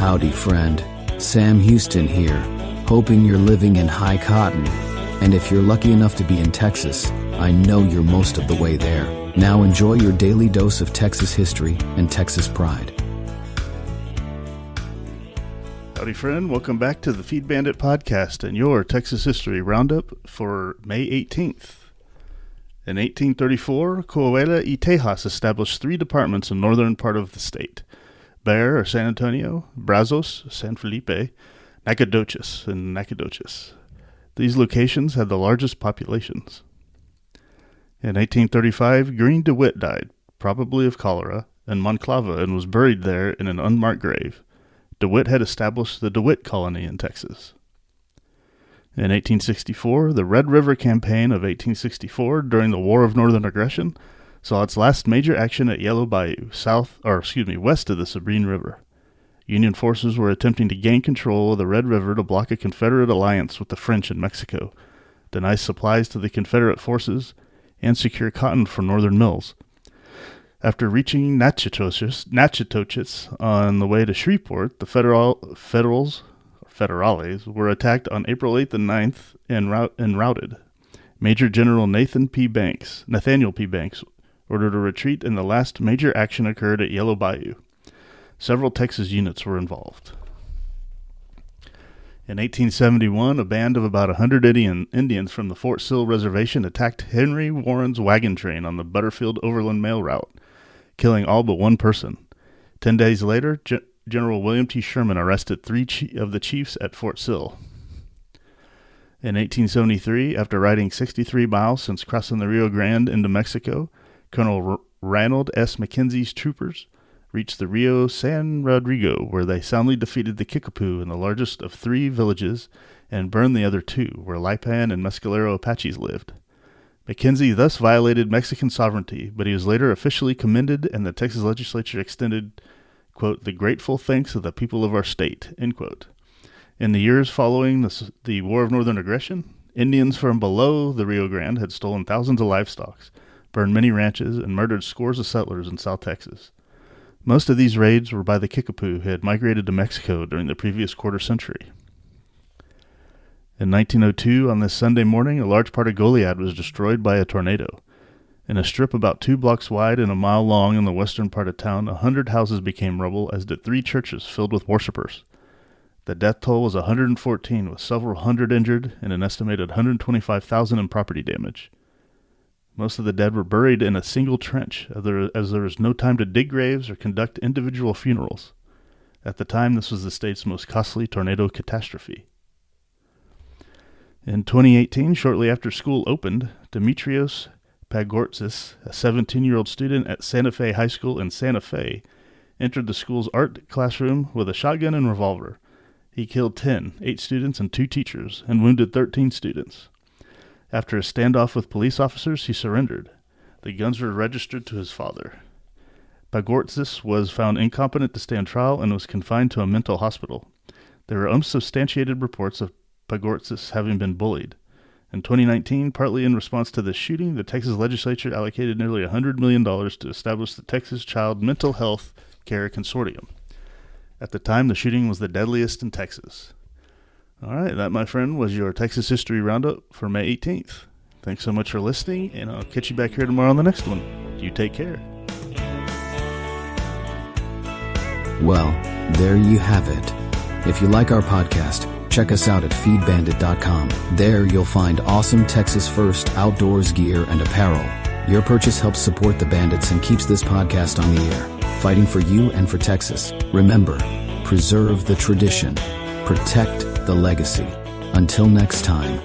Howdy, friend. Sam Houston here, hoping you're living in high cotton. And if you're lucky enough to be in Texas, I know you're most of the way there. Now enjoy your daily dose of Texas history and Texas pride. Howdy, friend. Welcome back to the Feed Bandit podcast and your Texas history roundup for May 18th. In 1834, Coahuila y Tejas established 3 departments in northern part of the state: Bexar or San Antonio, Brazos, San Felipe, Nacogdoches, and Nacogdoches. These locations had the largest populations. In 1835, Green DeWitt died, probably of cholera, in Monclova and was buried there in an unmarked grave. DeWitt had established the DeWitt Colony in Texas. In 1864, the Red River Campaign of 1864, during the War of Northern Aggression, saw its last major action at Yellow Bayou, west of the Sabine River. Union forces were attempting to gain control of the Red River to block a Confederate alliance with the French in Mexico, deny supplies to the Confederate forces, and secure cotton for northern mills. After reaching Natchitoches on the way to Shreveport, the Federales were attacked on April 8th and 9th and routed. Major General Nathaniel P. Banks ordered a retreat, and the last major action occurred at Yellow Bayou. Several Texas units were involved. In 1871, a band of about 100 Indians from the Fort Sill Reservation attacked Henry Warren's wagon train on the Butterfield Overland Mail route, killing all but one person. 10 days later, General William T. Sherman arrested 3 of the chiefs at Fort Sill. In 1873, after riding 63 miles since crossing the Rio Grande into Mexico, Colonel Ranald S. McKenzie's troopers reached the Rio San Rodrigo, where they soundly defeated the Kickapoo in the largest of 3 villages and burned the other 2, where Lipan and Mescalero Apaches lived. McKenzie thus violated Mexican sovereignty, but he was later officially commended, and the Texas legislature extended, quote, the grateful thanks of the people of our state, end quote. In the years following the War of Northern Aggression, Indians from below the Rio Grande had stolen thousands of livestock, burned many ranches, and murdered scores of settlers in South Texas. Most of these raids were by the Kickapoo, who had migrated to Mexico during the previous quarter century. In 1902, on this Sunday morning, a large part of Goliad was destroyed by a tornado. In a strip about 2 blocks wide and a mile long in the western part of town, 100 houses became rubble, as did 3 churches filled with worshippers. The death toll was 114, with several hundred injured and an estimated 125,000 in property damage. Most of the dead were buried in a single trench, as there was no time to dig graves or conduct individual funerals. At the time, this was the state's most costly tornado catastrophe. In 2018, shortly after school opened, Demetrios Pagortzis, a 17-year-old student at Santa Fe High School in Santa Fe, entered the school's art classroom with a shotgun and revolver. He killed 8 students and 2 teachers, and wounded 13 students. After a standoff with police officers, he surrendered. The guns were registered to his father. Pagortzis was found incompetent to stand trial and was confined to a mental hospital. There were unsubstantiated reports of Pagortzis having been bullied. In 2019, partly in response to this shooting, the Texas legislature allocated nearly $100 million to establish the Texas Child Mental Health Care Consortium. At the time, the shooting was the deadliest in Texas. All right, that, my friend, was your Texas History Roundup for May 18th. Thanks so much for listening, and I'll catch you back here tomorrow on the next one. You take care. Well, there you have it. If you like our podcast, check us out at feedbandit.com. There you'll find awesome Texas First outdoors gear and apparel. Your purchase helps support the Bandits and keeps this podcast on the air, fighting for you and for Texas. Remember, preserve the tradition, protect the legacy. Until next time.